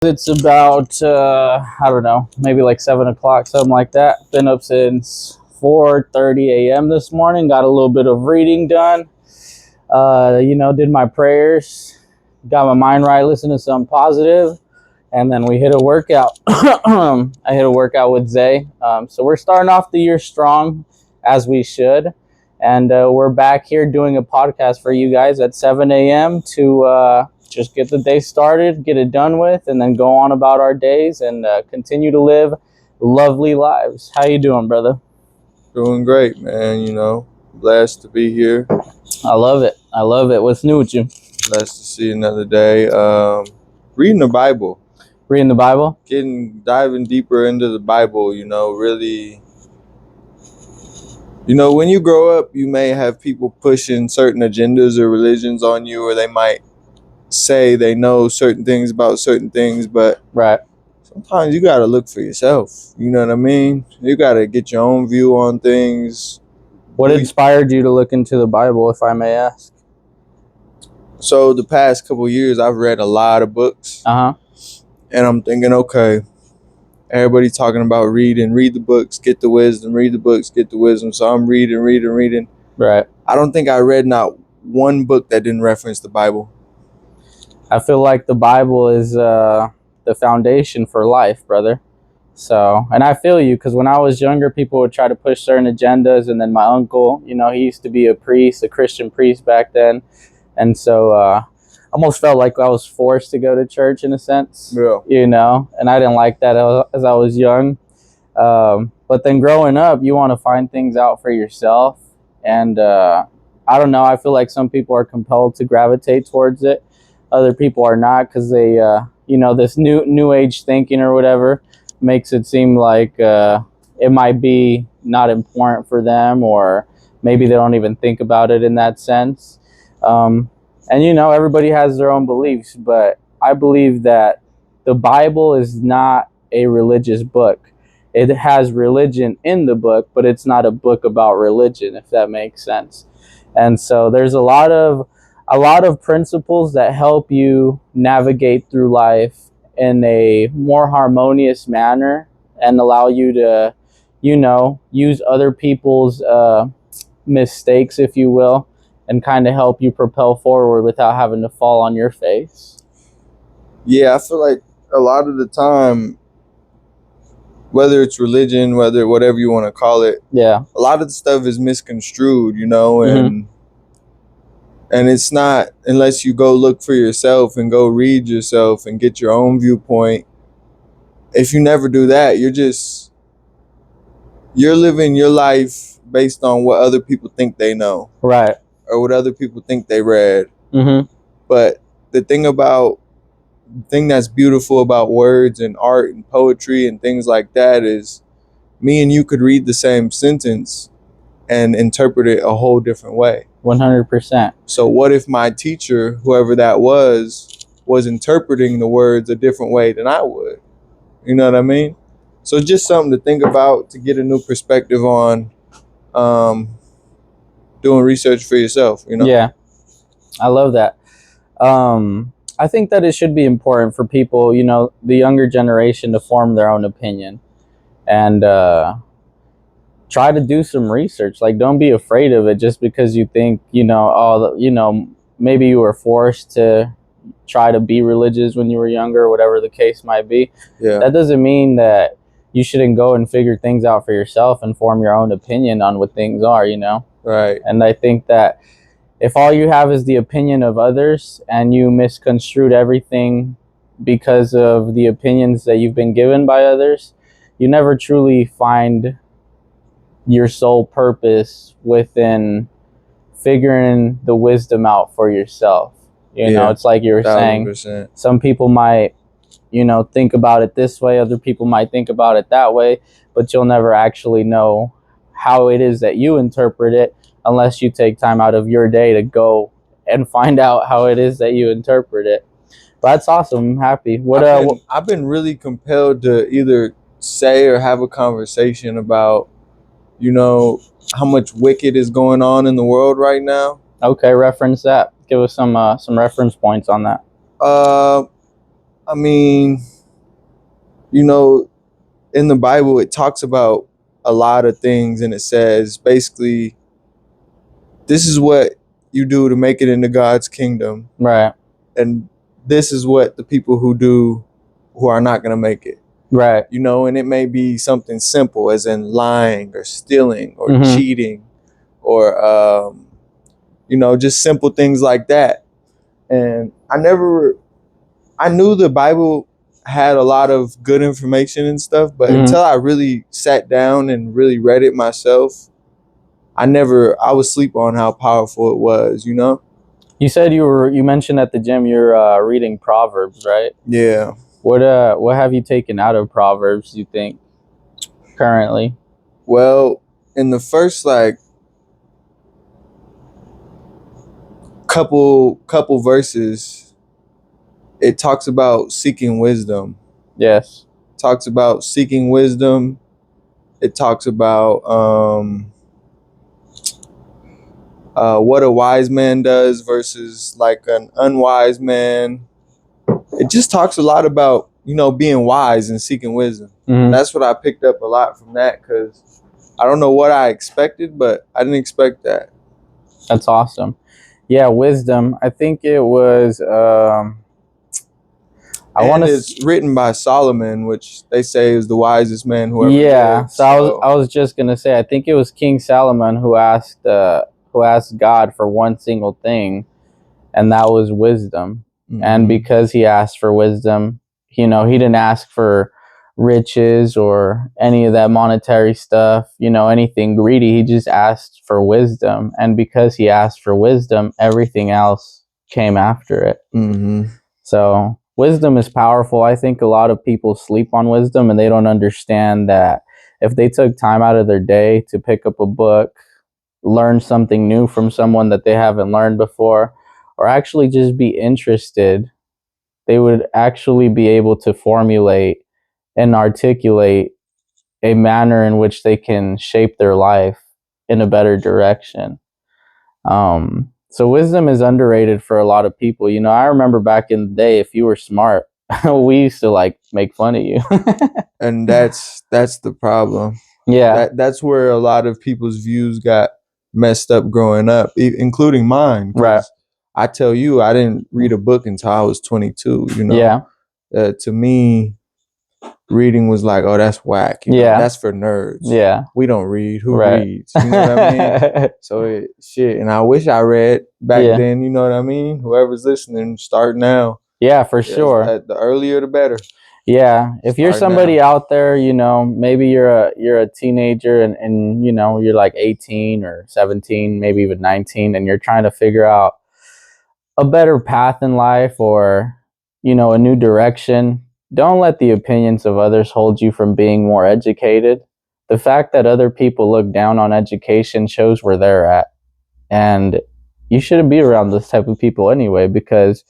It's about, I don't know, maybe like 7 o'clock, something like that. Been up since 4:30 a.m. this morning. Got a little bit of reading done. Did my prayers. Got my mind right, listened to something positive. And then we hit a workout. I hit a workout with Zay. So we're starting off the year strong, as we should. And we're back here doing a podcast for you guys at 7 a.m. to just get the day started, get it done with, and then go on about our days and continue to live lovely lives. How you doing, brother? Doing great, man. Blessed to be here. I love it. What's new with you? Blessed to see another day. Reading the Bible. Reading the Bible? Diving deeper into the Bible, really. When you grow up, you may have people pushing certain agendas or religions on you, or they might say they know certain things about certain things, but right. Sometimes you got to look for yourself. You know what I mean? You got to get your own view on things. What inspired you to look into the Bible, if I may ask? So the past couple of years, I've read a lot of books. And I'm thinking, okay, everybody talking about read the books, get the wisdom, read the books, get the wisdom. So I'm reading. Right. I don't think I read not one book that didn't reference the Bible. I feel like the Bible is the foundation for life, brother. So, and I feel you, because when I was younger, people would try to push certain agendas. And then my uncle, he used to be a Christian priest back then. And so almost felt like I was forced to go to church in a sense, and I didn't like that as I was young. But then growing up, you want to find things out for yourself. And I don't know, I feel like some people are compelled to gravitate towards it. Other people are not, because they, this new age thinking or whatever makes it seem like it might be not important for them, or maybe they don't even think about it in that sense. And everybody has their own beliefs, but I believe that the Bible is not a religious book. It has religion in the book, but it's not a book about religion, if that makes sense. And so there's a lot of principles that help you navigate through life in a more harmonious manner and allow you to, use other people's mistakes, if you will, and kind of help you propel forward without having to fall on your face. Yeah, I feel like a lot of the time, whether it's religion, whatever you want to call it, a lot of the stuff is misconstrued, and it's not, unless you go look for yourself and go read yourself and get your own viewpoint. If you never do that, you're living your life based on what other people think they know. Right. Or what other people think they read. But the thing that's beautiful about words and art and poetry and things like that is me and you could read the same sentence and interpret it a whole different way. 100%. So what if my teacher, whoever that was interpreting the words a different way than I would? You know what I mean? So just something to think about, to get a new perspective on doing research for yourself, Yeah, I love that. I think that it should be important for people, the younger generation, to form their own opinion and try to do some research. Like, don't be afraid of it just because you think, maybe you were forced to try to be religious when you were younger, or whatever the case might be. Yeah. That doesn't mean that you shouldn't go and figure things out for yourself and form your own opinion on what things are, Right. And I think that if all you have is the opinion of others and you misconstrued everything because of the opinions that you've been given by others, you never truly find your sole purpose within figuring the wisdom out for yourself. It's like you were 1,000%. saying, some people might, think about it this way, other people might think about it that way, but you'll never actually know how it is that you interpret it unless you take time out of your day to go and find out how it is that you interpret it. But that's awesome. I'm happy. I've been really compelled to either say or have a conversation about, how much wicked is going on in the world right now. Okay, reference that. Give us some reference points on that. I mean, you know, in the Bible, it talks about a lot of things, and it says basically, this is what you do to make it into God's kingdom, Right. and this is what the people who are not going to make it. Right. You know, and it may be something simple as in lying or stealing or cheating or, you know, just simple things like that. And I knew the Bible had a lot of good information and stuff, but until I really sat down and really read it myself, I would sleep on how powerful it was, you know? You said you mentioned at the gym you're reading Proverbs, right? Yeah. What have you taken out of Proverbs, you think, currently? Well, in the first like couple verses, it talks about seeking wisdom. Yes. Talks about seeking wisdom. It talks about what a wise man does versus like an unwise man. It just talks a lot about, you know, being wise and seeking wisdom. And that's what I picked up a lot from that, because I don't know what I expected, but I didn't expect that. That's awesome. Yeah, wisdom. I think it was it's written by Solomon, which they say is the wisest man who ever lived. So I was just gonna say, I think it was King Solomon who asked God for one single thing, and that was wisdom. And because he asked for wisdom, you know, he didn't ask for riches or any of that monetary stuff, you know, anything greedy. He just asked for wisdom, and because he asked for wisdom, everything else came after it. So wisdom is powerful. I think a lot of people sleep on wisdom, and they don't understand that if they took time out of their day to pick up a book, learn something new from someone that they haven't learned before, or actually just be interested, they would actually be able to formulate and articulate a manner in which they can shape their life in a better direction. So wisdom is underrated for a lot of people. You know, I remember back in the day, if you were smart, we used to like make fun of you. And that's the problem. Yeah. That's where a lot of people's views got messed up growing up, including mine. Right. I tell you, I didn't read a book until I was 22, you know? Yeah. To me, reading was like, oh, that's whack. You know? That's for nerds. Yeah. We don't read. Who reads? You know what I mean? So shit. And I wish I read back then, you know what I mean? Whoever's listening, start now. Yeah, for sure. The earlier the better. Yeah. If you're somebody out there, you know, maybe you're a teenager and you know, you're like 18 or 17, maybe even 19, and you're trying to figure out a better path in life or, you know, a new direction. Don't let the opinions of others hold you from being more educated. The fact that other people look down on education shows where they're at. And you shouldn't be around this type of people anyway, because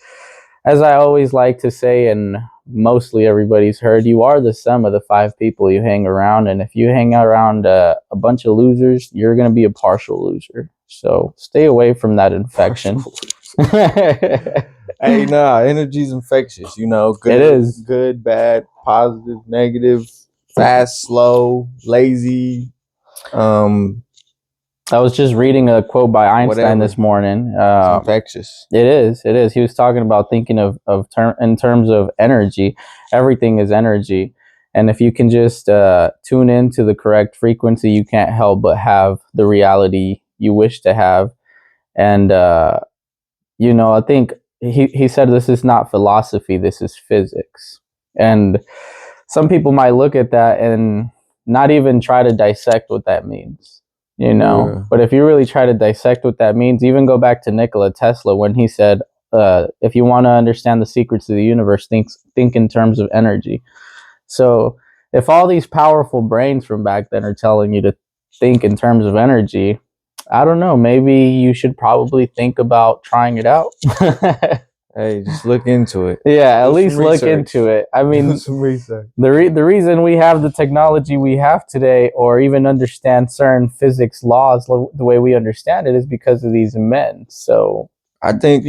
as I always like to say, and mostly everybody's heard, you are the sum of the 5 people you hang around. And if you hang around a bunch of losers, you're going to be a partial loser. So stay away from that infection. Hey, energy's infectious, you know. Good, it is. Good, bad, positive, negative, fast, slow, lazy. I was just reading a quote by Einstein this morning. It's infectious. It is. It is. He was talking about thinking in terms of energy. Everything is energy. And if you can just tune into the correct frequency, you can't help but have the reality you wish to have. And, you know, I think he said this is not philosophy, this is physics. And some people might look at that and not even try to dissect what that means, you know. Yeah. But if you really try to dissect what that means, even go back to Nikola Tesla when he said, if you want to understand the secrets of the universe, think in terms of energy. So if all these powerful brains from back then are telling you to think in terms of energy, I don't know, maybe you should probably think about trying it out. Hey, just look into it. Yeah, at least look into it. I mean, some research. The reason we have the technology we have today, or even understand certain physics laws the way we understand it, is because of these men. So I think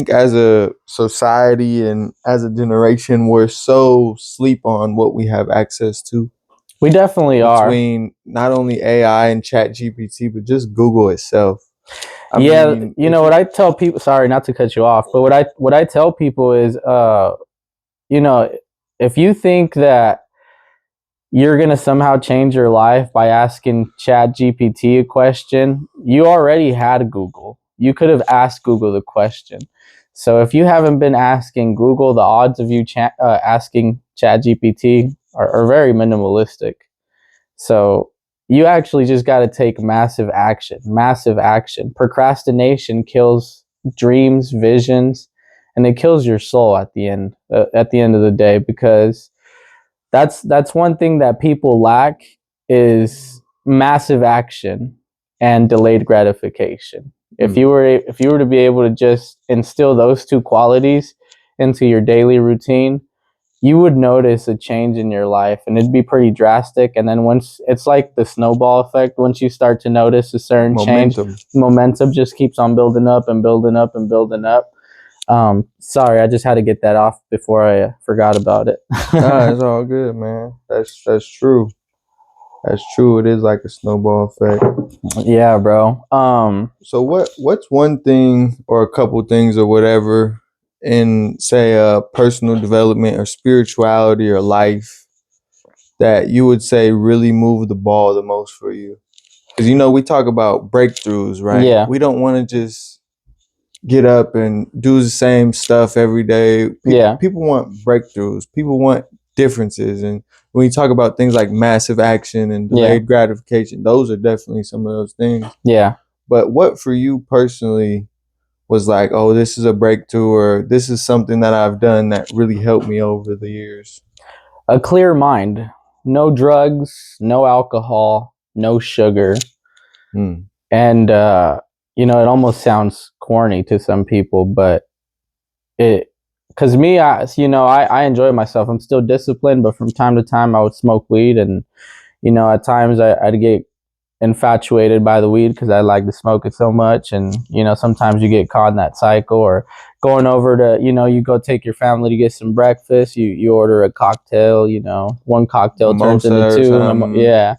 as a society and as a generation, we're so sleep on what we have access to. We definitely are. Between not only AI and Chat GPT, but just Google itself. I mean, what I tell people, sorry, not to cut you off, but what I tell people is, if you think that you're going to somehow change your life by asking Chat GPT a question, you already had Google. You could have asked Google the question. So if you haven't been asking Google, the odds of you asking Chat GPT are very minimalistic. So you actually just got to take massive action. Procrastination kills dreams, visions, and it kills your soul at the end of the day, because that's one thing that people lack is massive action and delayed gratification. If you were to be able to just instill those two qualities into your daily routine, you would notice a change in your life, and it'd be pretty drastic. And then once, it's like the snowball effect, once you start to notice a certain change, momentum just keeps on building up and building up and building up. Sorry, I just had to get that off before I forgot about it. Nah, it's all good, man. That's true. That's true. It is like a snowball effect. Yeah, bro. So what's one thing or a couple things or whatever in, say, personal development or spirituality or life that you would say really moved the ball the most for you? Because we talk about breakthroughs, right? Yeah. We don't want to just get up and do the same stuff every day. People want breakthroughs. People want differences. And when you talk about things like massive action and delayed gratification, those are definitely some of those things. Yeah. But what for you personally was like, oh, this is a breakthrough, or this is something that I've done that really helped me over the years? A clear mind. No drugs, no alcohol, no sugar. And, it almost sounds corny to some people, but because me, I enjoy myself. I'm still disciplined, but from time to time I would smoke weed, and, at times I'd get infatuated by the weed because I like to smoke it so much. And, sometimes you get caught in that cycle, or going over to, you go take your family to get some breakfast, you order a cocktail, one cocktail turns into two. Yeah.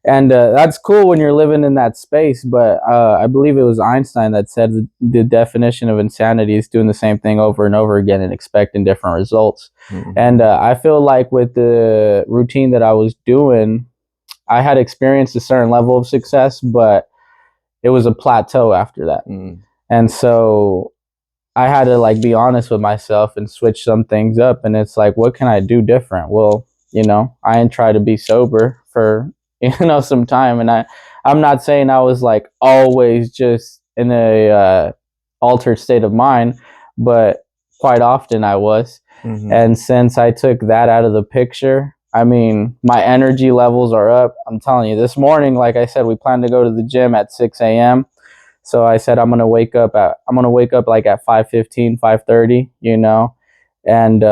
And that's cool when you're living in that space. But I believe it was Einstein that said the definition of insanity is doing the same thing over and over again and expecting different results. And I feel like with the routine that I was doing, I had experienced a certain level of success, but it was a plateau after that. And so I had to be honest with myself and switch some things up. And it's like, what can I do different? Well, I didn't try to be sober for, some time. And I'm not saying I was always just in a altered state of mind, but quite often I was. And since I took that out of the picture, I mean, my energy levels are up. I'm telling you, this morning, like I said, we plan to go to the gym at 6 a.m. So I said, I'm going to wake up at 5:15, 5:30, and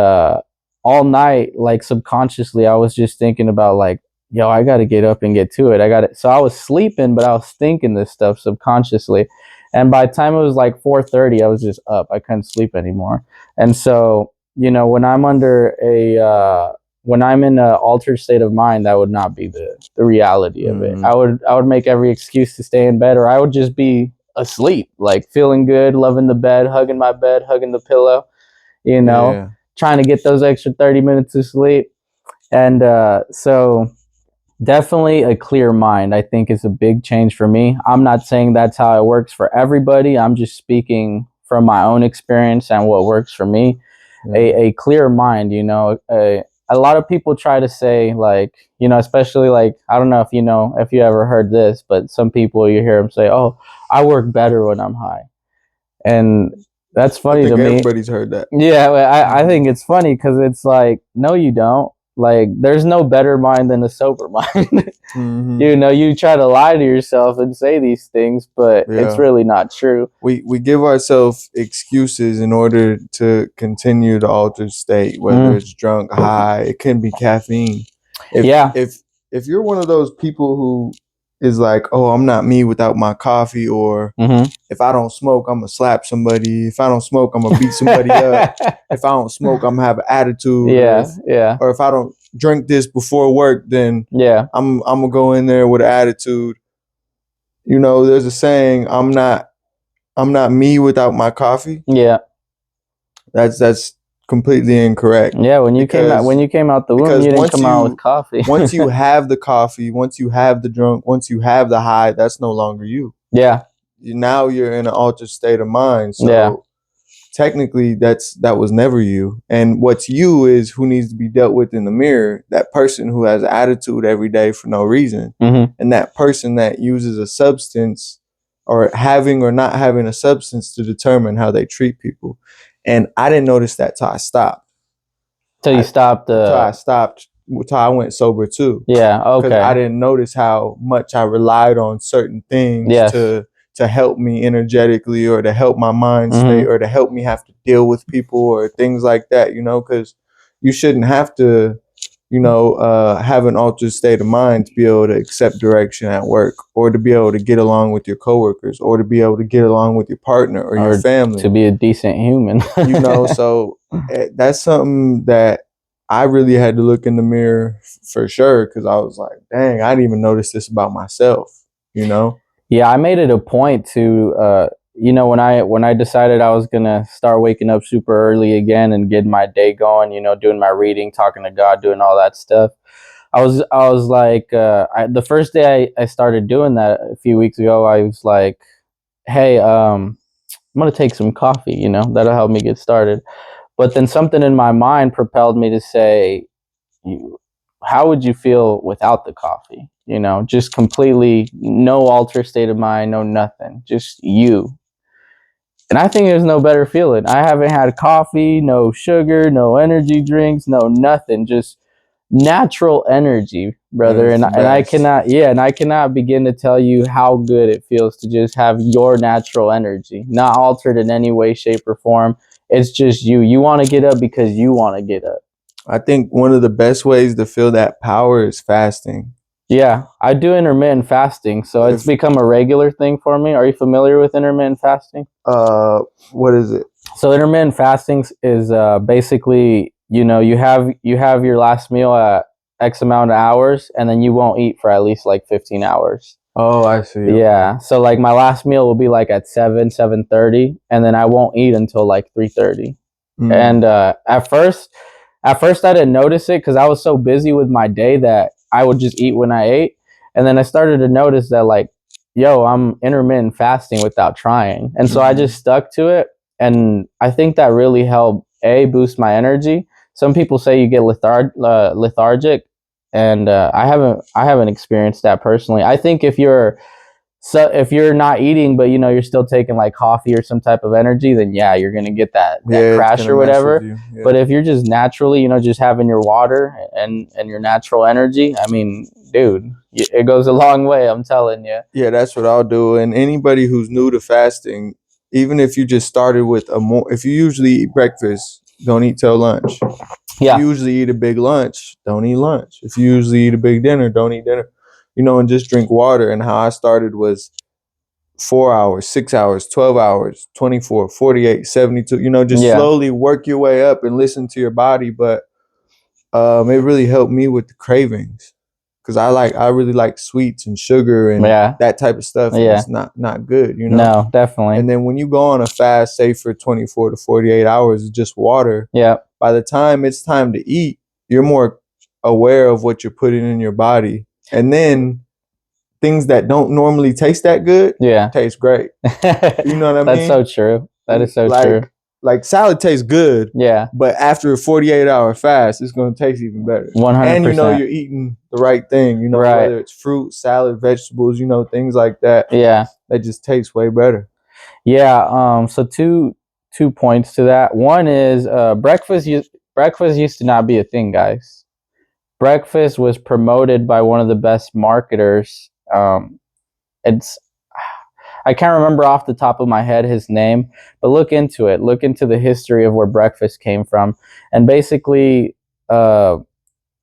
all night, subconsciously, I was just thinking about yo, I got to get up and get to it. So I was sleeping, but I was thinking this stuff subconsciously. And by the time it was 4:30, I was just up. I couldn't sleep anymore. And so, when I'm when I'm in an altered state of mind, that would not be the reality of it. I would make every excuse to stay in bed, or I would just be asleep, feeling good, loving the bed, hugging my bed, hugging the pillow, trying to get those extra 30 minutes of sleep. And so definitely a clear mind, I think, is a big change for me. I'm not saying that's how it works for everybody. I'm just speaking from my own experience and what works for me. A clear mind, a lot of people try to say especially I don't know if you ever heard this, but some people, you hear them say, oh, I work better when I'm high. And that's funny to me. Everybody's heard that. Yeah, I think it's funny because it's no, you don't. There's no better mind than a sober mind. You try to lie to yourself and say these things, but it's really not true. We give ourselves excuses in order to continue the altered state, whether it's drunk, high, it can be caffeine. If you're one of those people who is like, oh, I'm not me without my coffee, or if I don't smoke, I'm gonna slap somebody. If I don't smoke, I'm gonna beat somebody up. If I don't smoke, I'm gonna have an attitude. Or if I don't drink this before work, then I'm gonna go in there with an attitude. You know, there's a saying, I'm not me without my coffee. Yeah. That's completely incorrect. Yeah, when you came out the womb, you didn't come out with coffee. Once you have the coffee, once you have the drunk, once you have the high, that's no longer you. Yeah. Now you're in an altered state of mind. So technically that was never you. And what's you is who needs to be dealt with in the mirror. That person who has attitude every day for no reason. And that person that uses a substance, or having or not having a substance, to determine how they treat people. And I didn't notice that till I stopped. Till you stopped? Till I went sober too. Yeah, okay. Because I didn't notice how much I relied on certain things to help me energetically, or to help my mind state, or to help me have to deal with people, or things like that, you know, because you shouldn't have to, you know, have an altered state of mind to be able to accept direction at work, or to be able to get along with your coworkers, or to be able to get along with your partner or your family. To be a decent human. You know, so that's something that I really had to look in the mirror for sure, because I was like, dang, I didn't even notice this about myself, you know? Yeah, I made it a point to, you know, when I decided I was going to start waking up super early again and getting my day going, you know, doing my reading, talking to God, doing all that stuff. I was like, the first day I started doing that a few weeks ago, I was like, hey, I'm going to take some coffee, you know, that'll help me get started. But then something in my mind propelled me to say, how would you feel without the coffee? You know, just completely no altered state of mind, no nothing, just you. And I think there's no better feeling. I haven't had coffee, no sugar, no energy drinks, no nothing, just natural energy, brother. And I cannot begin to tell you how good it feels to just have your natural energy, not altered in any way, shape, or form. It's just you. You want to get up because you want to get up. I think one of the best ways to feel that power is fasting. Yeah, I do intermittent fasting, so it's become a regular thing for me. Are you familiar with intermittent fasting? What is it? So intermittent fasting is basically, you know, you have your last meal at X amount of hours, and then you won't eat for at least like 15 hours. Oh, I see. Yeah, so like my last meal will be like at 7:30, and then I won't eat until like 3:30. And at first I didn't notice it because I was so busy with my day that I would just eat when I ate. And then I started to notice that, like, yo, I'm intermittent fasting without trying. And so I just stuck to it. And I think that really helped, boost my energy. Some people say you get lethargic. And I haven't experienced that personally. I think if you're not eating, but you know you're still taking like coffee or some type of energy, then yeah, you're gonna get that crash or whatever. Yeah. But if you're just naturally, you know, just having your water and your natural energy, I mean, dude, it goes a long way. I'm telling you. Yeah, that's what I'll do. And anybody who's new to fasting, even if you just started with if you usually eat breakfast, don't eat till lunch. Yeah. If you usually eat a big lunch, don't eat lunch. If you usually eat a big dinner, don't eat dinner. You know, and just drink water. And how I started was 4 hours, 6 hours, 12 hours, 24, 48, 72, you know, just slowly work your way up and listen to your body. But it really helped me with the cravings, because I really like sweets and sugar and that type of stuff. And it's not good, you know? No, definitely. And then when you go on a fast, say for 24 to 48 hours, it's just water. Yeah. By the time it's time to eat, you're more aware of what you're putting in your body. And then things that don't normally taste that good, taste great. You know what I mean? That's so true. That is so true. Like salad tastes good, but after a 48-hour fast, it's going to taste even better. 100%. And you know you're eating the right thing, you know, whether it's fruit, salad, vegetables, you know, things like that. Yeah. That just tastes way better. Yeah, so two points to that. One is breakfast used to not be a thing, guys. Breakfast was promoted by one of the best marketers. I can't remember off the top of my head his name, but look into it. Look into the history of where breakfast came from. And basically,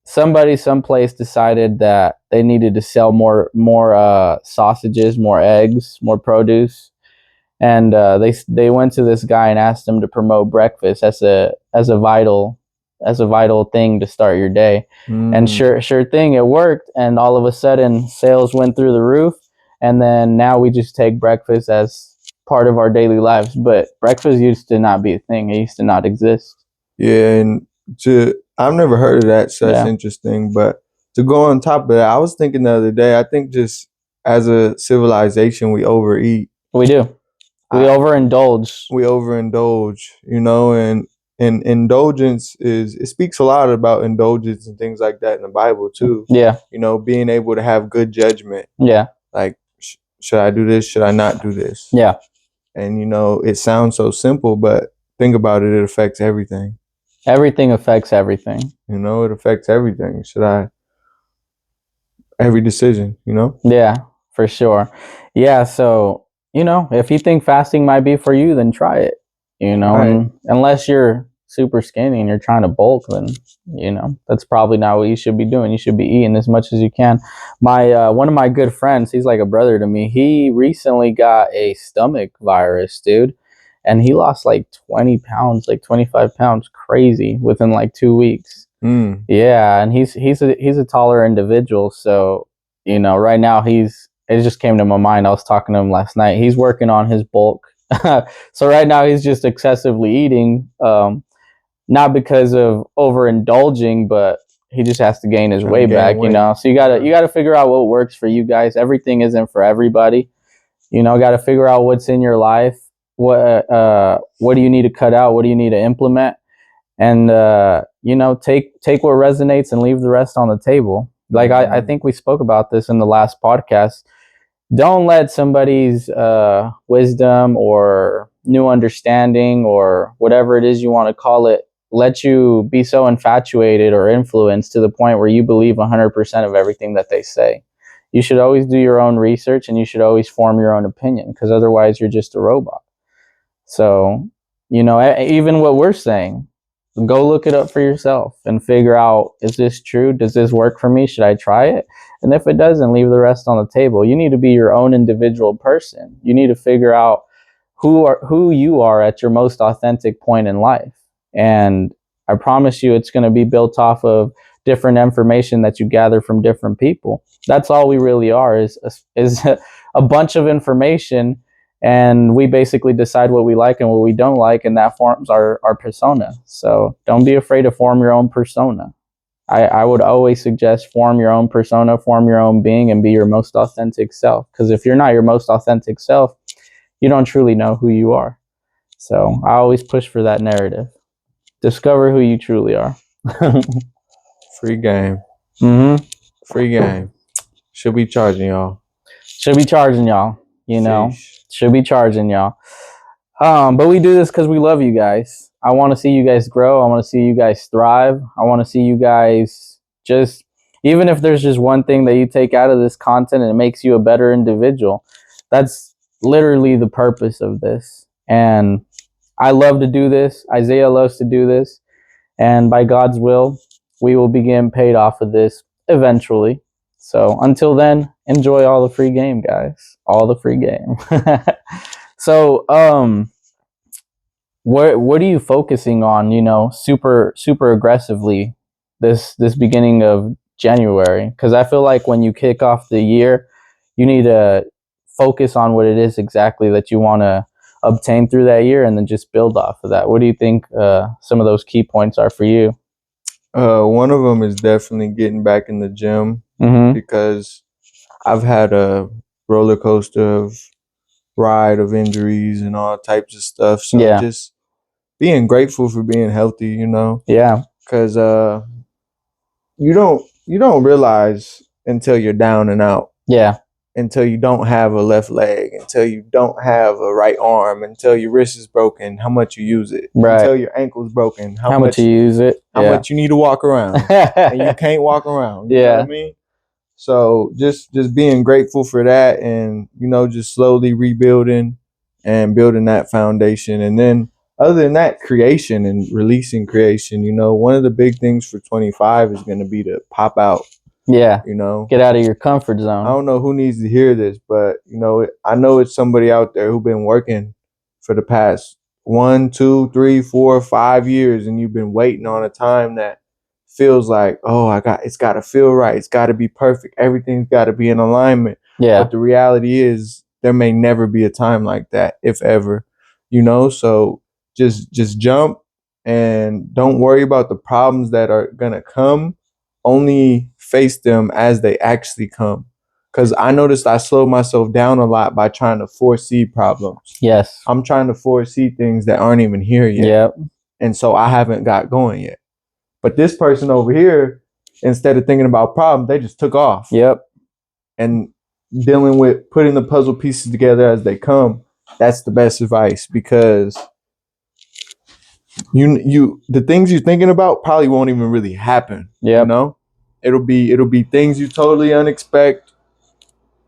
somebody someplace decided that they needed to sell more sausages, more eggs, more produce, and they went to this guy and asked him to promote breakfast as a vital thing to start your day. And sure thing, it worked, and all of a sudden sales went through the roof, and then now we just take breakfast as part of our daily lives. But breakfast used to not be a thing. It used to not exist. Yeah, and I've never heard of that, so that's interesting. But to go on top of that, I was thinking the other day, I think just as a civilization, we overeat. We do. We overindulge. We overindulge, and indulgence it speaks a lot about indulgence and things like that in the Bible too. Yeah. Being able to have good judgment. Yeah. Like, should I do this? Should I not do this? Yeah. And it sounds so simple, but think about it, it affects everything. Everything affects everything. It affects everything. Every decision, Yeah, for sure. Yeah, so, if you think fasting might be for you, then try it. Right. And unless you're super skinny and you're trying to bulk, then, that's probably not what you should be doing. You should be eating as much as you can. My one of my good friends, he's like a brother to me. He recently got a stomach virus, dude. And he lost like 20 pounds, like 25 pounds, crazy, within like 2 weeks. Yeah, and he's a taller individual, so right now it just came to my mind. I was talking to him last night. He's working on his bulk. So right now he's just excessively eating, not because of overindulging, but he just has to gain his weight back, So you gotta figure out what works for you guys. Everything isn't for everybody. Gotta figure out what's in your life. What do you need to cut out? What do you need to implement? And take what resonates and leave the rest on the table. Like I think we spoke about this in the last podcast. Don't let somebody's wisdom or new understanding or whatever it is you want to call it let you be so infatuated or influenced to the point where you believe 100% of everything that they say. You should always do your own research, and you should always form your own opinion, because otherwise you're just a robot. So, even what we're saying, go look it up for yourself and figure out, is this true? Does this work for me? Should I try it? And if it doesn't, leave the rest on the table. You need to be your own individual person. You need to figure out who you are at your most authentic point in life. And I promise you, it's going to be built off of different information that you gather from different people. That's all we really are, is a bunch of information. And we basically decide what we like and what we don't like, and that forms our persona. So don't be afraid to form your own persona. I would always suggest form your own persona, form your own being, and be your most authentic self. Because if you're not your most authentic self, you don't truly know who you are. So I always push for that narrative. Discover who you truly are. Free game. Free game. Should be charging y'all. Should be charging y'all. Should be charging y'all. But we do this because we love you guys. I want to see you guys grow. I want to see you guys thrive. I want to see you guys just, even if there's just one thing that you take out of this content and it makes you a better individual, that's literally the purpose of this. And I love to do this. Isaiah loves to do this. And by God's will, we will begin paid off of this eventually. So until then, enjoy all the free game, guys. All the free game. So, what are you focusing on, super aggressively this beginning of January? Because I feel like when you kick off the year, you need to focus on what it is exactly that you want to obtain through that year, and then just build off of that. What do you think some of those key points are for you? One of them is definitely getting back in the gym, because I've had a roller coaster ride of injuries and all types of stuff. So just being grateful for being healthy, Yeah. Because you don't realize until you're down and out. Yeah. Until you don't have a left leg, until you don't have a right arm, until your wrist is broken, how much you use it. Right. Until your ankle's broken, how much you use it. How much you need to walk around. And you can't walk around. You know what I mean? So just being grateful for that, and just slowly rebuilding and building that foundation. And then other than that, creation and releasing creation, one of the big things for 25 is going to be to pop out. Yeah. Get out of your comfort zone. I don't know who needs to hear this, but I know it's somebody out there who's been working for the past 1, 2, 3, 4, 5 years, and you've been waiting on a time that feels like, it's got to feel right. It's got to be perfect. Everything's got to be in alignment. Yeah. But the reality is there may never be a time like that, if ever, so just jump and don't worry about the problems that are going to come. Only face them as they actually come. Because I noticed I slowed myself down a lot by trying to foresee problems. Yes. I'm trying to foresee things that aren't even here yet. Yep. And so I haven't got going yet. But this person over here, instead of thinking about problems, they just took off. Yep. And dealing with putting the puzzle pieces together as they come, that's the best advice, because the things you're thinking about probably won't even really happen. Yep. It'll be things you totally unexpect,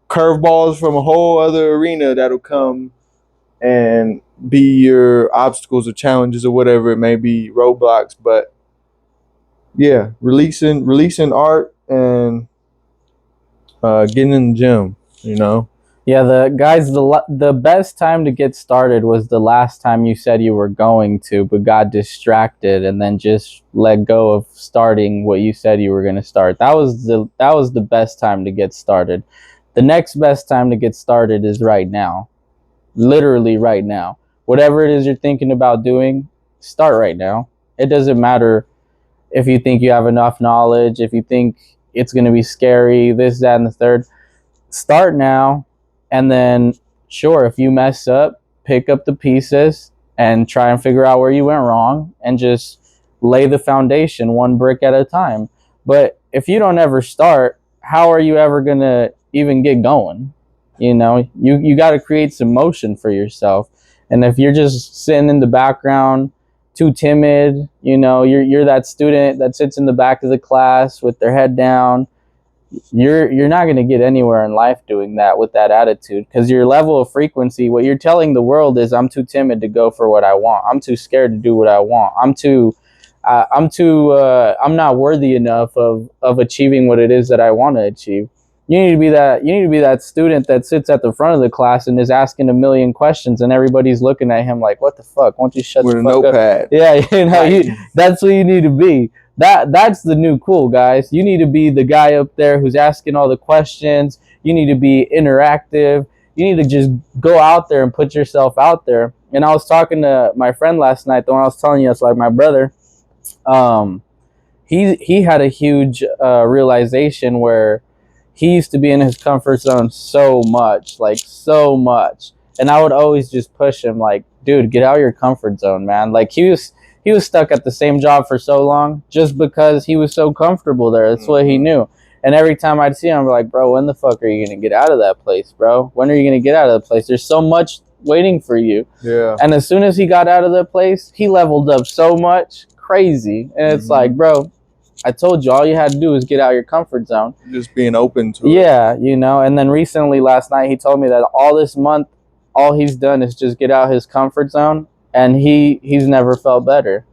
curveballs from a whole other arena that'll come and be your obstacles or challenges or whatever it may be, roadblocks. But yeah, releasing art and getting in the gym, Yeah, the best time to get started was the last time you said you were going to, but got distracted and then just let go of starting what you said you were going to start. That was the best time to get started. The next best time to get started is right now. Literally right now. Whatever it is you're thinking about doing, start right now. It doesn't matter if you think you have enough knowledge, if you think it's going to be scary, this, that, and the third. Start now. And then, sure, if you mess up, pick up the pieces and try and figure out where you went wrong and just lay the foundation one brick at a time. But if you don't ever start, how are you ever going to even get going? You got to create some motion for yourself. And if you're just sitting in the background, too timid, you're that student that sits in the back of the class with their head down, you're not going to get anywhere in life doing that with that attitude, because your level of frequency, what you're telling the world is, I'm too timid to go for what I want. I'm too scared to do what I want. I'm not worthy enough of achieving what it is that I want to achieve. You need to be that student that sits at the front of the class and is asking a million questions, and everybody's looking at him like, what the fuck? Won't you shut with the a fuck notepad? Up? Yeah, that's what you need to be. That's the new cool, guys. You need to be the guy up there who's asking all the questions. You need to be interactive. You need to just go out there and put yourself out there. And I was talking to my friend last night, the one I was telling you, it's like my brother. He had a huge realization where he used to be in his comfort zone so much. And I would always just push him like, dude, get out of your comfort zone, man. Like he was stuck at the same job for so long just because he was so comfortable there. That's what he knew. And every time I'd see him, I'm like, bro, when the fuck are you going to get out of that place, bro? When are you going to get out of the place? There's so much waiting for you. Yeah. And as soon as he got out of the place, he leveled up so much, crazy. And it's like, bro, I told you, all you had to do is get out of your comfort zone. Just being open to it. Yeah, And then recently, last night, he told me that all this month, all he's done is just get out his comfort zone, and he's never felt better.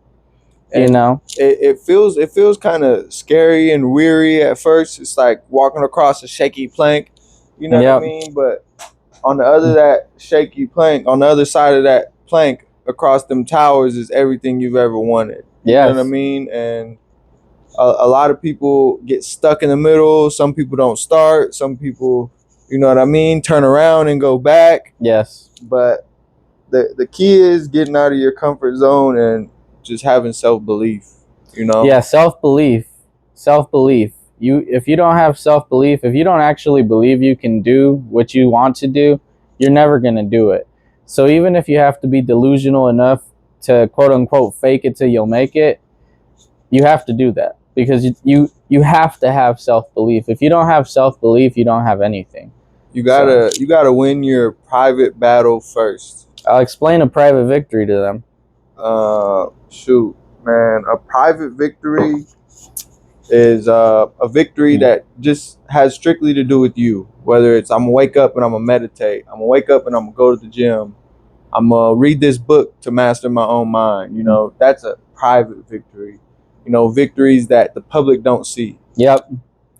And it feels kind of scary and weary at first. It's like walking across a shaky plank. You know what I mean? But on the other that shaky plank, on the other side of that plank, across them towers, is everything you've ever wanted. You know what I mean? And a lot of people get stuck in the middle. Some people don't start. Some people, turn around and go back. Yes. But the key is getting out of your comfort zone and just having self-belief, Yeah, self-belief. If you don't have self-belief, if you don't actually believe you can do what you want to do, you're never going to do it. So even if you have to be delusional enough to quote unquote fake it till you'll make it, you have to do that, because you have to have self-belief. If you don't have self-belief, you don't have anything. You gotta win your private battle first. I'll explain a private victory to them. Shoot, man, a private victory is a victory that just has strictly to do with you. Whether it's I'm gonna wake up and I'm gonna meditate, I'm gonna wake up and I'm gonna go to the gym, I'm gonna read this book to master my own mind. You know, that's a private victory. You know, victories that the public don't see. Yep.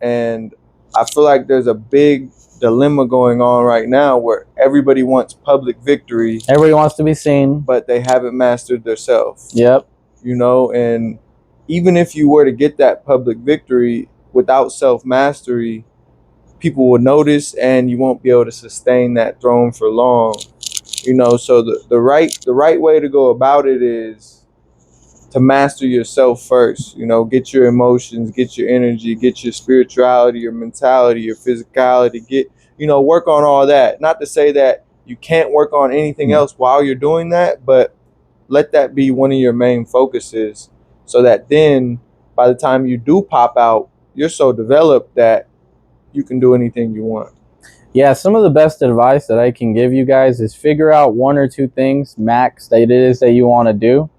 And I feel like there's a big dilemma going on right now where everybody wants public victory. Everybody wants to be seen, but they haven't mastered themselves. Yep. You know, and even if you were to get that public victory without self-mastery, people will notice and you won't be able to sustain that throne for long. You know, so the right way to go about it is to master yourself first. You know, get your emotions, get your energy, get your spirituality, your mentality, your physicality, work on all that. Not to say that you can't work on anything else while you're doing that, but let that be one of your main focuses, so that then by the time you do pop out, you're so developed that you can do anything you want. Yeah, some of the best advice that I can give you guys is figure out 1 or 2 things max that it is that you want to do,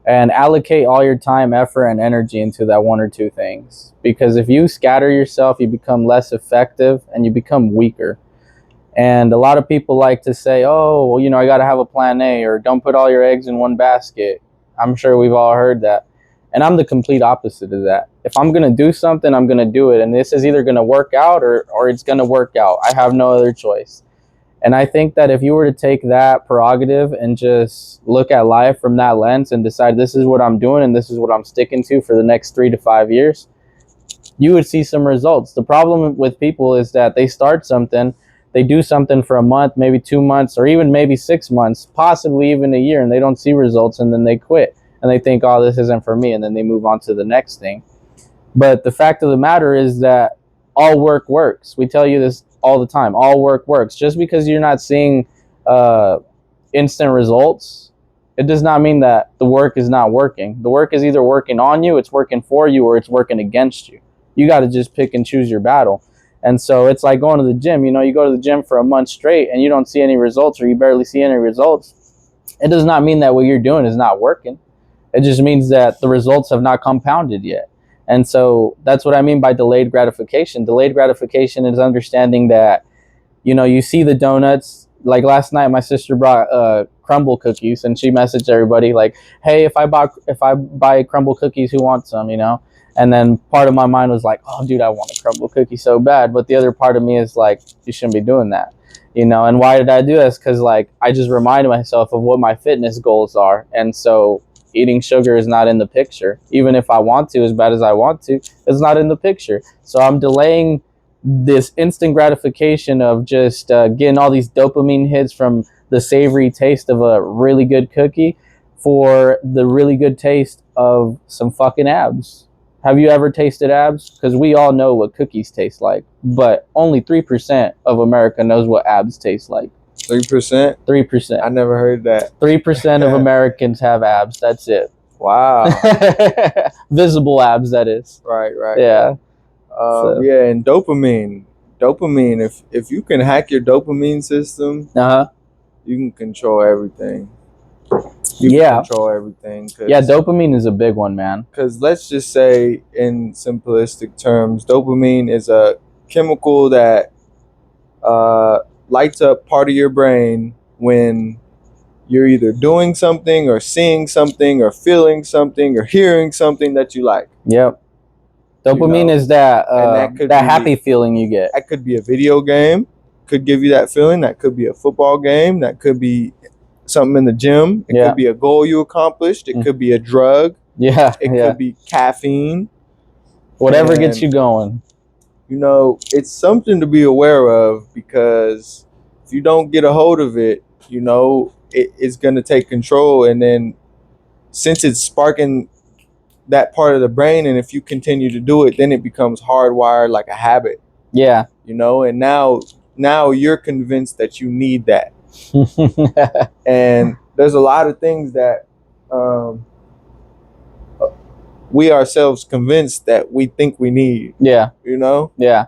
and allocate all your time, effort, and energy into that 1 or 2 things. Because if you scatter yourself, you become less effective and you become weaker. And a lot of people like to say, oh, well, I got to have a plan A, or don't put all your eggs in one basket. I'm sure we've all heard that. And I'm the complete opposite of that. If I'm going to do something, I'm going to do it. And this is either going to work out or it's going to work out. I have no other choice. And I think that if you were to take that prerogative and just look at life from that lens and decide this is what I'm doing and this is what I'm sticking to for the next 3 to 5 years, you would see some results. The problem with people is that they start something, they do something for a month, maybe 2 months, or even maybe 6 months, possibly even a year, and they don't see results, and then they quit. And they think, oh, this isn't for me, and then they move on to the next thing. But the fact of the matter is that all work works. We tell you this all the time. All work works. Just because you're not seeing instant results, it does not mean that the work is not working. The work is either working on you, it's working for you, or it's working against you. You got to just pick and choose your battle. And so it's like going to the gym. You go to the gym for a month straight and you don't see any results, or you barely see any results. It does not mean that what you're doing is not working. It just means that the results have not compounded yet. And so that's what I mean by delayed gratification. Delayed gratification is understanding that, you see the donuts. Like last night, my sister brought crumble cookies, and she messaged everybody like, hey, if I buy crumble cookies, who wants some, And then part of my mind was like, oh, dude, I want a crumble cookie so bad. But the other part of me is like, you shouldn't be doing that. And why did I do this? Because I just reminded myself of what my fitness goals are. And so eating sugar is not in the picture. Even if I want to, as bad as I want to, it's not in the picture. So I'm delaying this instant gratification of just getting all these dopamine hits from the savory taste of a really good cookie for the really good taste of some fucking abs. Have you ever tasted abs? Because we all know what cookies taste like, but only 3% of America knows what abs taste like. 3%? 3%. I never heard that. 3% of Americans have abs. That's it. Wow. Visible abs, that is. Right. Yeah. Yeah, and dopamine. If you can hack your dopamine system, you can control everything. You can control everything. Yeah, dopamine is a big one, man. Because let's just say, in simplistic terms, dopamine is a chemical that lights up part of your brain when you're either doing something or seeing something or feeling something or hearing something that you like. Yep. Dopamine is that happy feeling you get. That could be a video game, could give you that feeling. That could be a football game. That could be something in the gym. It could be a goal you accomplished. It could be a drug. Yeah. It could be caffeine. Whatever gets you going. It's something to be aware of, because if you don't get a hold of it, it's going to take control. And then since it's sparking that part of the brain, and if you continue to do it, then it becomes hardwired like a habit. Yeah. And now you're convinced that you need that. And there's a lot of things that we ourselves convinced that we think we need. Yeah. Yeah.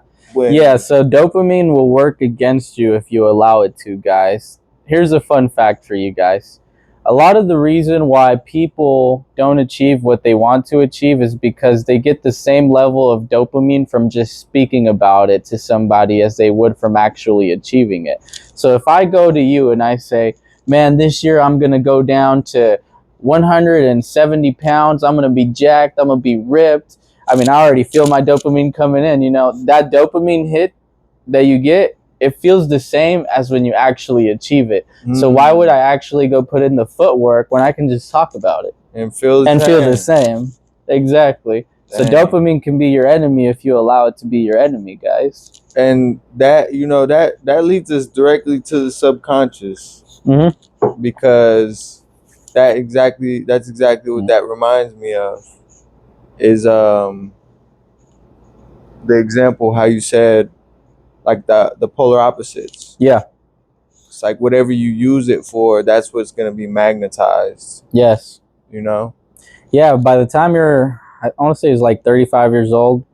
So dopamine will work against you if you allow it to, guys. Here's a fun fact for you guys. A lot of the reason why people don't achieve what they want to achieve is because they get the same level of dopamine from just speaking about it to somebody as they would from actually achieving it. So if I go to you and I say, man, this year I'm going to go down to 170 pounds. I'm going to be jacked. I'm going to be ripped. I mean, I already feel my dopamine coming in. That dopamine hit that you get, it feels the same as when you actually achieve it. So why would I actually go put in the footwork when I can just talk about it and feel the same? Exactly. Dang. So dopamine can be your enemy if you allow it to be your enemy, guys. And that that leads us directly to the subconscious, because that's exactly what that reminds me of. Is the example how you said, like the polar opposites. Yeah. It's like whatever you use it for, that's what's going to be magnetized. Yes. Yeah, by the time I want to say it's like 35 years old,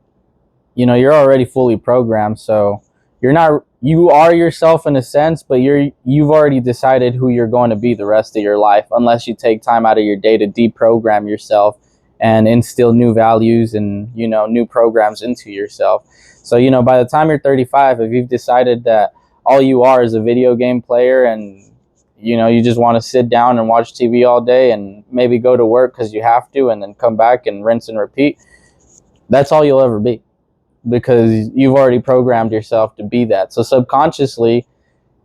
you're already fully programmed. So you are yourself in a sense, but you've already decided who you're going to be the rest of your life, unless you take time out of your day to deprogram yourself and instill new values and, new programs into yourself. So, by the time you're 35, if you've decided that all you are is a video game player and, you just want to sit down and watch TV all day and maybe go to work because you have to and then come back and rinse and repeat, that's all you'll ever be, because you've already programmed yourself to be that. So subconsciously,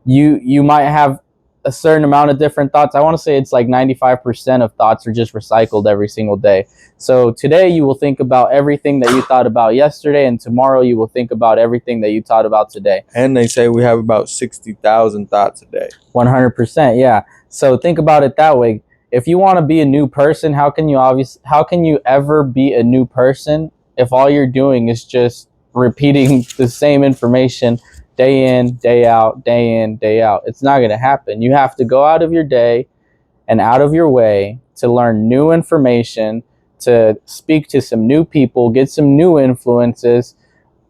you might have a certain amount of different thoughts. I want to say it's like 95% of thoughts are just recycled every single day. So today you will think about everything that you thought about yesterday, and tomorrow you will think about everything that you thought about today. And they say we have about 60,000 thoughts a day. 100%, yeah. So think about it that way. If you want to be a new person, how can you ever be a new person if all you're doing is just repeating the same information day in, day out, day in, day out? It's not going to happen. You have to go out of your day and out of your way to learn new information, to speak to some new people, get some new influences,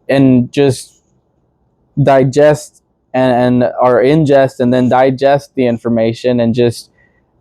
and just digest or ingest and then digest the information and just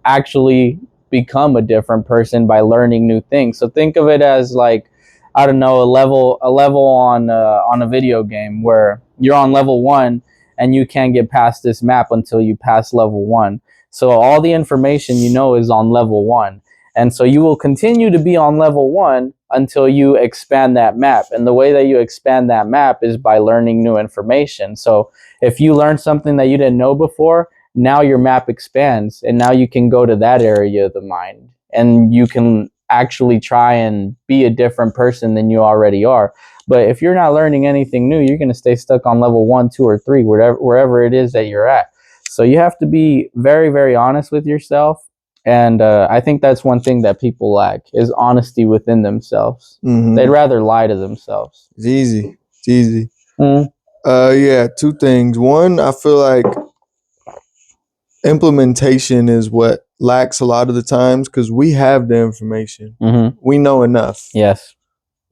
actually become a different person by learning new things. So think of it as like, I don't know, a level on a video game where you're on level 1 and you can't get past this map until you pass level 1. So all the information is on level 1. And so you will continue to be on level 1 until you expand that map. And the way that you expand that map is by learning new information. So if you learn something that you didn't know before, now your map expands and now you can go to that area of the mind and you can actually try and be a different person than you already are. But if you're not learning anything new, you're going to stay stuck on level 1, 2, or 3, wherever it is that you're at. So you have to be very, very honest with yourself. And I think that's one thing that people lack is honesty within themselves. They'd rather lie to themselves. It's easy. Yeah, two things. One, I feel like implementation is what lacks a lot of the times, because we have the information. We know enough. Yes.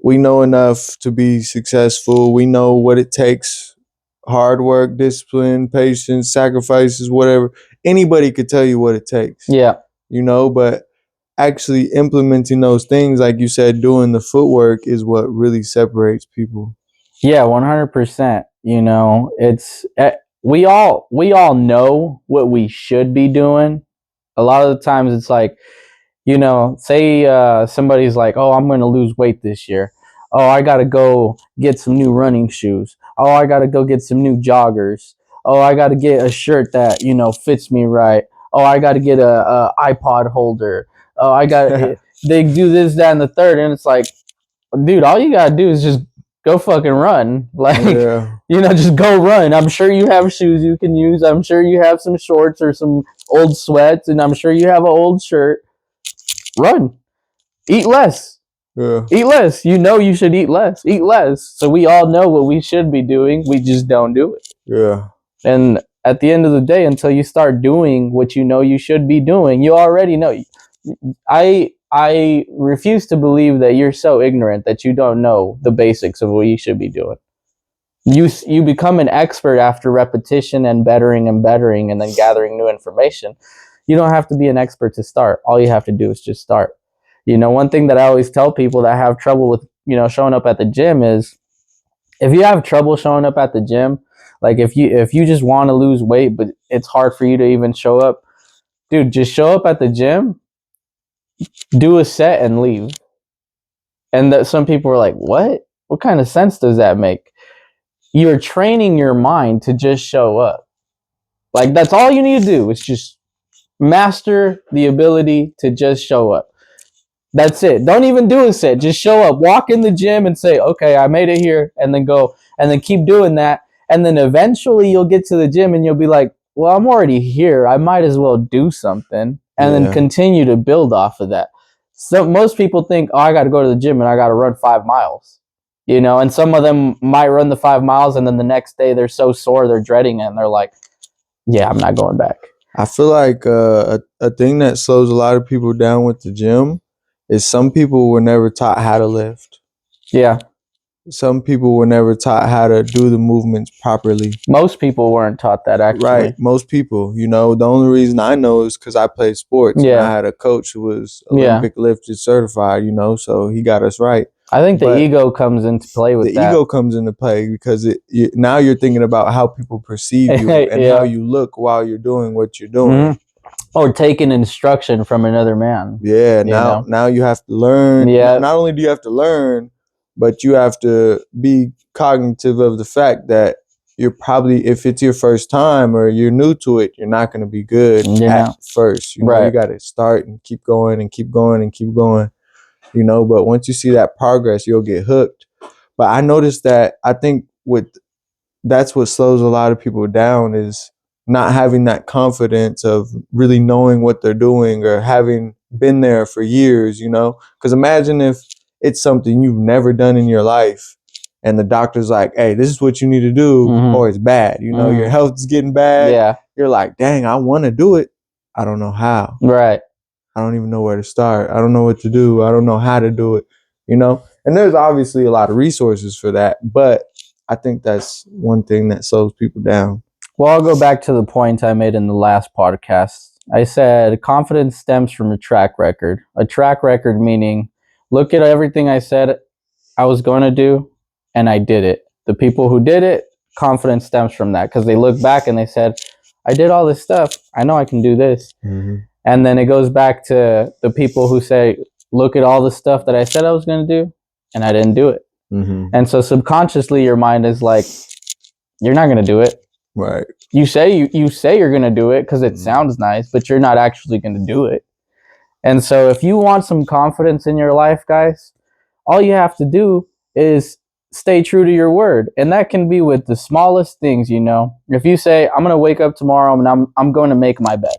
We know enough to be successful. We know what it takes. Hard work, discipline, patience, sacrifices, whatever. Anybody could tell you what it takes. Yeah. But actually implementing those things, like you said, doing the footwork is what really separates people. Yeah, 100%. It's we all know what we should be doing. A lot of the times it's like, say somebody's like, oh, I'm going to lose weight this year. Oh, I got to go get some new running shoes. Oh, I got to go get some new joggers. Oh, I got to get a shirt that, fits me right. Oh, I got to get a iPod holder. Oh, I got they do this, that, and the third. And it's like, dude, all you got to do is just go fucking run. Like, just go run. I'm sure you have shoes you can use. I'm sure you have some shorts or some old sweats. And I'm sure you have an old shirt. Run. Eat less. Yeah. Eat less. You should eat less. Eat less. So we all know what we should be doing. We just don't do it. Yeah. And at the end of the day, until you start doing what you should be doing, you already know. I refuse to believe that you're so ignorant that you don't know the basics of what you should be doing. You become an expert after repetition and bettering and then gathering new information. You don't have to be an expert to start. All you have to do is just start. One thing that I always tell people that have trouble with, showing up at the gym is, if you have trouble showing up at the gym, like if you just want to lose weight, but it's hard for you to even show up, dude, just show up at the gym, do a set, and leave. And that some people are like, what? What kind of sense does that make? You're training your mind to just show up. Like, that's all you need to do is just master the ability to just show up. That's it. Don't even do a set. Just show up. Walk in the gym and say, okay, I made it here. And then go. And then keep doing that. And then eventually you'll get to the gym and you'll be like, well, I'm already here. I might as well do something. And then continue to build off of that. So most people think, oh, I got to go to the gym and I got to run 5 miles. You know, and some of them might run the 5 miles and then the next day they're so sore, they're dreading it. And they're like, yeah, I'm not going back. I feel like a thing that slows a lot of people down with the gym is some people were never taught how to lift. Yeah. Some people were never taught how to do the movements properly. Most people weren't taught that, actually. Right. Most people. You know, the only reason I know is because I played sports. Yeah. And I had a coach who was Olympic lifted certified, you know, so he got us right. I think the ego comes into play with that. The ego comes into play because now you're thinking about how people perceive you and how you look while you're doing what you're doing. Mm-hmm. Or taking instruction from another man. Yeah, now you have to learn. Yeah. Not only do you have to learn, but you have to be cognitive of the fact that you're probably, if it's your first time or you're new to it, you're not going to be good at first. You know, you got to start and keep going and keep going and keep going. You know, but once you see that progress, you'll get hooked. But I noticed that I think that's what slows a lot of people down is not having that confidence of really knowing what they're doing or having been there for years, you know? Because imagine if it's something you've never done in your life and the doctor's like, hey, this is what you need to do or it's bad. You know, your health is getting bad. Yeah. You're like, dang, I want to do it. I don't know how. Right. I don't even know where to start. I don't know what to do. I don't know how to do it, you know? And there's obviously a lot of resources for that, but I think that's one thing that slows people down. Well, I'll go back to the point I made in the last podcast. I said confidence stems from a track record. A track record meaning look at everything I said I was going to do, and I did it. The people who did it, confidence stems from that because they look back and they said, I did all this stuff. I know I can do this. Mm-hmm. And then it goes back to the people who say, look at all the stuff that I said I was going to do, and I didn't do it. Mm-hmm. And so subconsciously, your mind is like, you're not going to do it. Right. You say you're going to do it because it sounds nice, but you're not actually going to do it. And so if you want some confidence in your life, guys, all you have to do is stay true to your word. And that can be with the smallest things, you know. If you say, I'm going to wake up tomorrow and I'm going to make my bed.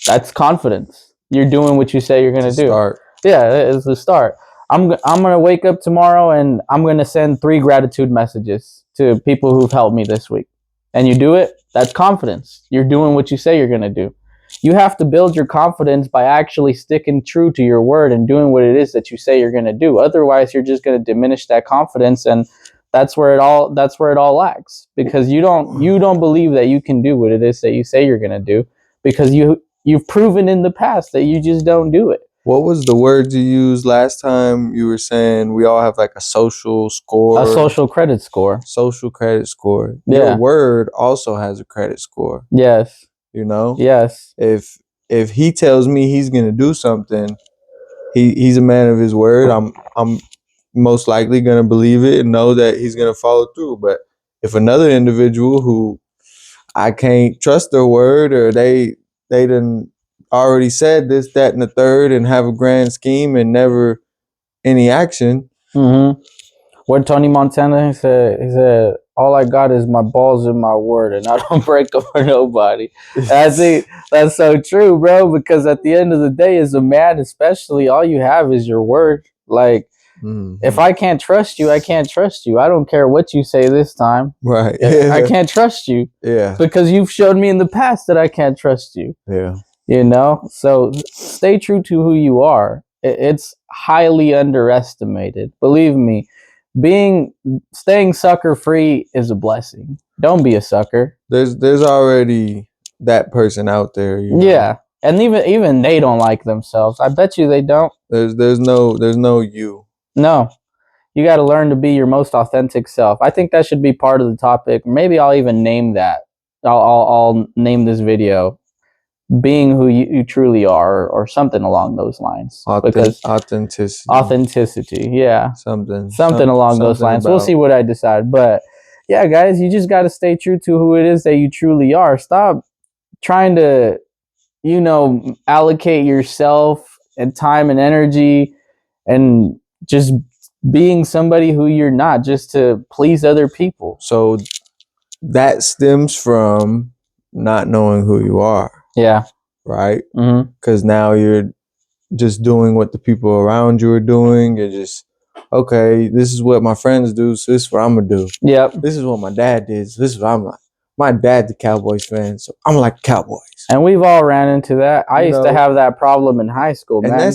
That's confidence. You're doing what you say you're going to do. Start. Yeah, it's the start. I'm going to wake up tomorrow and I'm going to send 3 gratitude messages to people who've helped me this week. And you do it, that's confidence. You're doing what you say you're going to do. You have to build your confidence by actually sticking true to your word and doing what it is that you say you're going to do. Otherwise, you're just going to diminish that confidence, and that's where it all lacks, because you don't believe that you can do what it is that you say you're going to do, because you've proven in the past that you just don't do it. What was the word you used last time? You were saying we all have like a social score. A social credit score. Social credit score. Yeah. Your word also has a credit score. Yes. You know? Yes. If he tells me he's gonna do something, he's a man of his word. I'm most likely gonna believe it and know that he's gonna follow through. But if another individual who I can't trust their word, or they done already said this, that, and the third, and have a grand scheme and never any action. Mm-hmm. What Tony Montana he said, all I got is my balls and my word, and I don't break them for nobody. And I think that's so true, bro, because at the end of the day, as a man especially, all you have is your word. Like, if I can't trust you, I can't trust you. I don't care what you say this time. Right. I can't trust you. Yeah. Because you've showed me in the past that I can't trust you. Yeah. You know? So stay true to who you are. It's highly underestimated. Believe me, staying sucker free is a blessing. Don't be a sucker. There's already that person out there. You know? Yeah. And even they don't like themselves. I bet you they don't. There's no you. No. You got to learn to be your most authentic self. I think that should be part of the topic. Maybe I'll even name that. I'll name this video being who you truly are, or something along those lines. Because authenticity, yeah, something along those lines. We'll see what I decide, but yeah, guys, you just got to stay true to who it is that you truly are. Stop trying to, allocate yourself and time and energy and just being somebody who you're not, just to please other people. So that stems from not knowing who you are. Yeah. Right? Because now you're just doing what the people around you are doing. You're just, okay, this is what my friends do, so this is what I'm going to do. Yep. This is what my dad did, so this is what I'm like. My dad's a Cowboys fan, so I'm like Cowboys. And we've all ran into that. I used to have that problem in high school, man. And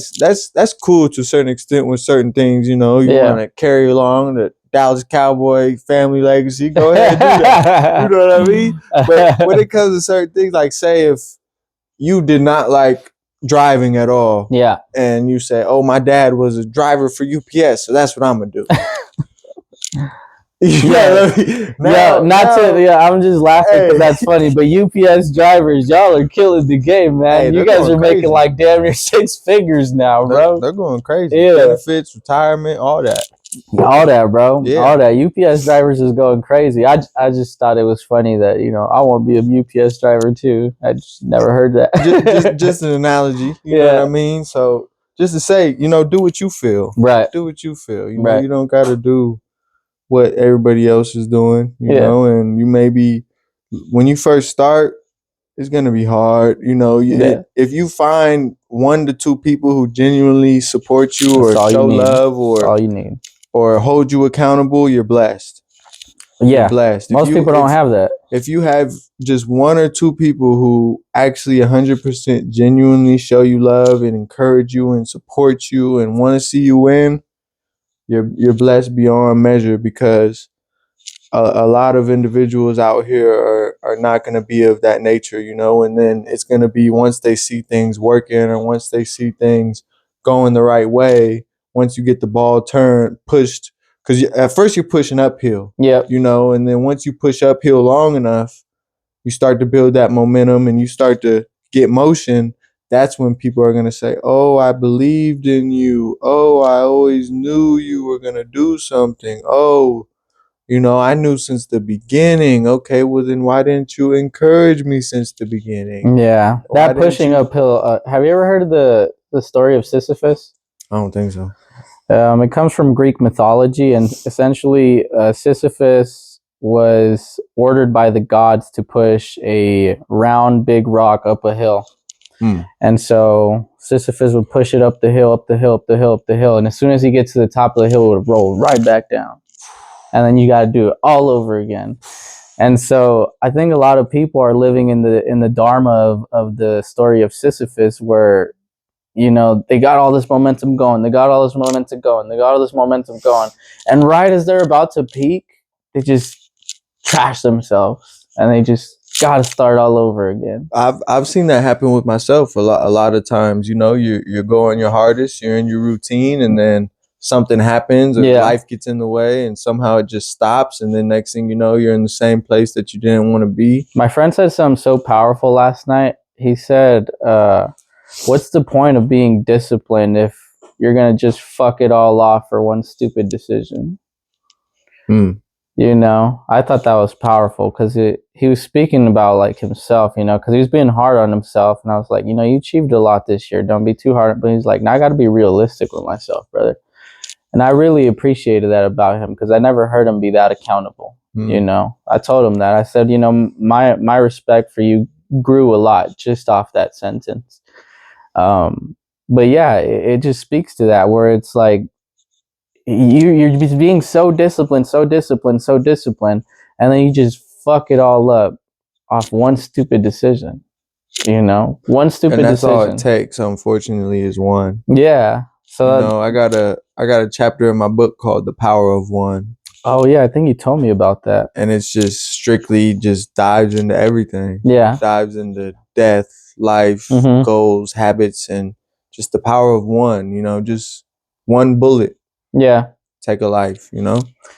that's cool to a certain extent with certain things, you want to carry along the Dallas Cowboy family legacy. Go ahead and do that. You know what I mean? But when it comes to certain things, like say if you did not like driving at all, and you say, "Oh, my dad was a driver for UPS, so that's what I'm gonna do." I'm just laughing because that's funny. But UPS drivers, y'all are killing the game, man. You guys are making like damn near 6 figures now, bro. They're going crazy. Benefits, retirement, all that. All that, bro. Yeah. All that. UPS drivers is going crazy. I just thought it was funny that, I want to be a UPS driver too. I just never heard that. just an analogy. You know what I mean? So just to say, do what you feel. Right. Do what you feel. You don't got to do what everybody else is doing, you know, and you maybe when you first start, it's going to be hard. If you find 1 to 2 people who genuinely support you or show love or all you need. Or hold you accountable, you're blessed. Yeah. You're blessed. Most people don't have that. If you have just 1 or 2 people who actually 100% genuinely show you love and encourage you and support you and want to see you win, you're blessed beyond measure, because a lot of individuals out here are not going to be of that nature, and then it's going to be once they see things working or once they see things going the right way, once you get the ball pushed, because at first you're pushing uphill, and then once you push uphill long enough, you start to build that momentum and you start to get motion. That's when people are going to say, "Oh, I believed in you. Oh, I always knew you were going to do something. Oh, I knew since the beginning." Okay, well then why didn't you encourage me since the beginning? Yeah, that pushing uphill. Have you ever heard of the story of Sisyphus? I don't think so. It comes from Greek mythology, and essentially Sisyphus was ordered by the gods to push a round, big rock up a hill. And so Sisyphus would push it up the hill, up the hill, up the hill, up the hill. And as soon as he gets to the top of the hill, it would roll right back down. And then you got to do it all over again. And so I think a lot of people are living in the dharma of the story of Sisyphus, where, they got all this momentum going. They got all this momentum going. They got all this momentum going. And right as they're about to peak, they just trash themselves. And they just got to start all over again. I've seen that happen with myself a lot of times. You're going your hardest, you're in your routine, and then something happens or life gets in the way and somehow it just stops, and then next thing you know, you're in the same place that you didn't want to be. My friend said something so powerful last night. He said, what's the point of being disciplined if you're going to just fuck it all off for one stupid decision? I thought that was powerful, because he was speaking about like himself, because he was being hard on himself. And I was like, you achieved a lot this year. Don't be too hard. But he's like, now I got to be realistic with myself, brother. And I really appreciated that about him, because I never heard him be that accountable. I told him that. I said, my respect for you grew a lot just off that sentence. But yeah, it just speaks to that, where it's like, you're being so disciplined, and then you just fuck it all up off one stupid decision. One stupid decision. And that's all it takes, unfortunately, is one. Yeah. So I got a chapter in my book called The Power of One. Oh yeah, I think you told me about that. And it's just strictly just dives into everything. Yeah. Dives into death, life, goals, habits, and just the power of one, just one bullet. Yeah. Take a life,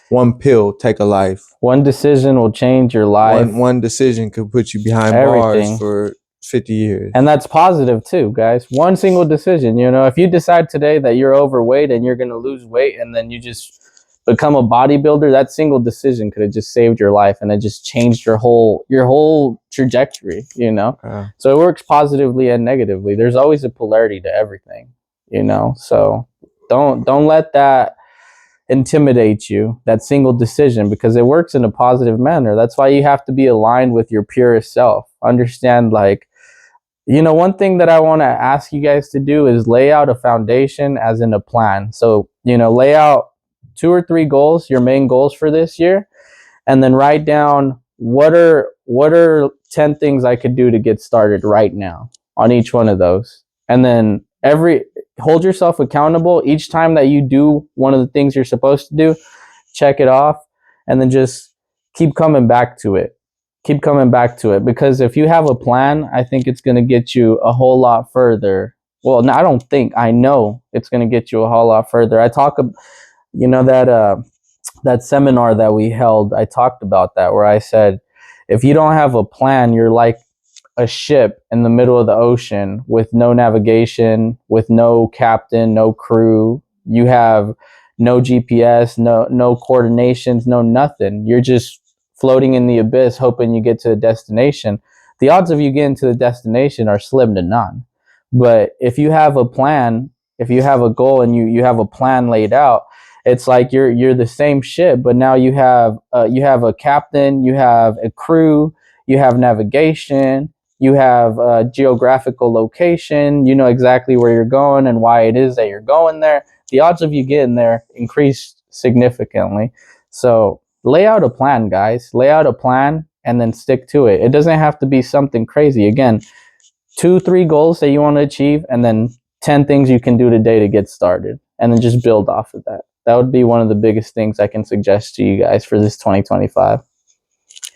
one pill, take a life. One decision will change your life. One decision could put you behind bars for 50 years. And that's positive too, guys. One single decision, if you decide today that you're overweight and you're going to lose weight and then you just become a bodybuilder, that single decision could have just saved your life and it just changed your whole trajectory, So it works positively and negatively. There's always a polarity to everything, So don't let that intimidate you, that single decision, because it works in a positive manner. That's why you have to be aligned with your purest self. Understand, one thing that I want to ask you guys to do is lay out a foundation as in a plan. So, lay out 2 or 3 goals, your main goals for this year, and then write down what are 10 things I could do to get started right now on each one of those. And then hold yourself accountable each time that you do one of the things you're supposed to do. Check it off and then just keep coming back to it. Because if you have a plan, I think it's going to get you a whole lot further. Well, no, I know it's going to get you a whole lot further. I talk, that seminar that we held, I talked about that, where I said, if you don't have a plan, you're like a ship in the middle of the ocean with no navigation, with no captain, no crew. You have no GPS, no coordinations, no nothing. You're just floating in the abyss, hoping you get to a destination. The odds of you getting to the destination are slim to none. But if you have a plan, if you have a goal and you have a plan laid out, it's like you're the same ship, but now you have a captain, you have a crew, you have navigation, you have a geographical location, you know exactly where you're going and why it is that you're going there. The odds of you getting there increase significantly. So lay out a plan, guys. Lay out a plan and then stick to it. It doesn't have to be something crazy. Again, 2-3 goals that you want to achieve, and then 10 things you can do today to get started, and then just build off of that. That would be one of the biggest things I can suggest to you guys for this 2025.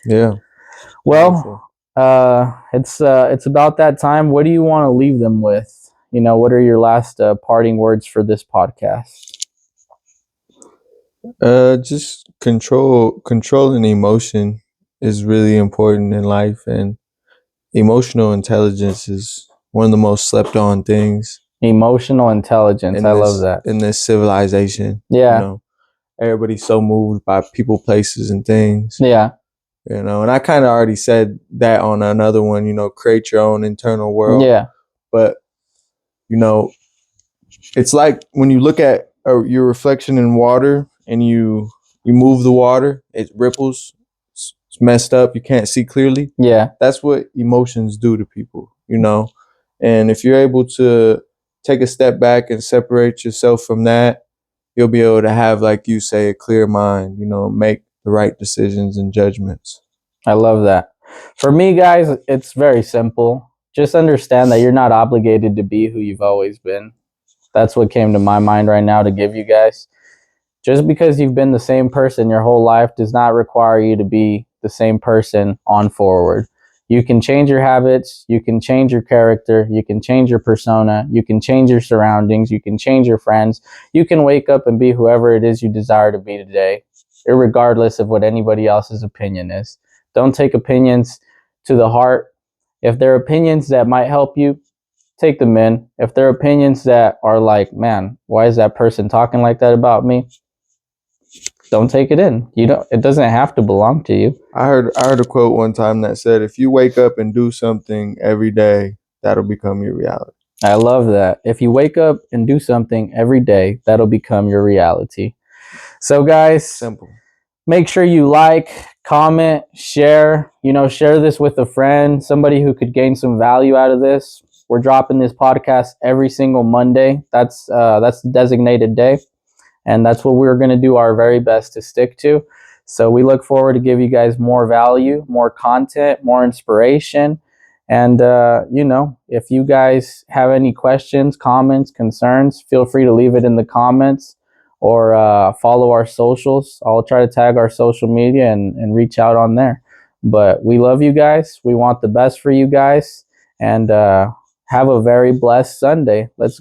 Yeah. Well, it's about that time. What do you want to leave them with? What are your last parting words for this podcast? Just controlling emotion is really important in life, and emotional intelligence is one of the most slept on things. Emotional intelligence. I love that. In this civilization. Yeah. Everybody's so moved by people, places, and things. Yeah. And I kind of already said that on another one, create your own internal world. Yeah. But, it's like when you look at your reflection in water and you move the water, it ripples. It's messed up. You can't see clearly. Yeah. That's what emotions do to people, And if you're able to take a step back and separate yourself from that, you'll be able to have, like you say, a clear mind, make the right decisions and judgments. I love that. For me, guys, it's very simple. Just understand that you're not obligated to be who you've always been. That's what came to my mind right now to give you guys. Just because you've been the same person your whole life does not require you to be the same person on forward. You can change your habits, you can change your character, you can change your persona, you can change your surroundings, you can change your friends. You can wake up and be whoever it is you desire to be today, irregardless of what anybody else's opinion is. Don't take opinions to the heart. If there are opinions that might help you, take them in. If there are opinions that are like, man, why is that person talking like that about me? Don't take it in. It doesn't have to belong to you. I heard a quote one time that said, if you wake up and do something every day, that'll become your reality. I love that. If you wake up and do something every day, that'll become your reality. So guys, simple. Make sure you like, comment, share, share this with a friend, somebody who could gain some value out of this. We're dropping this podcast every single Monday. That's the designated day. And that's what we're going to do our very best to stick to. So we look forward to give you guys more value, more content, more inspiration. And, if you guys have any questions, comments, concerns, feel free to leave it in the comments or follow our socials. I'll try to tag our social media and reach out on there. But we love you guys. We want the best for you guys. And have a very blessed Sunday. Let's go.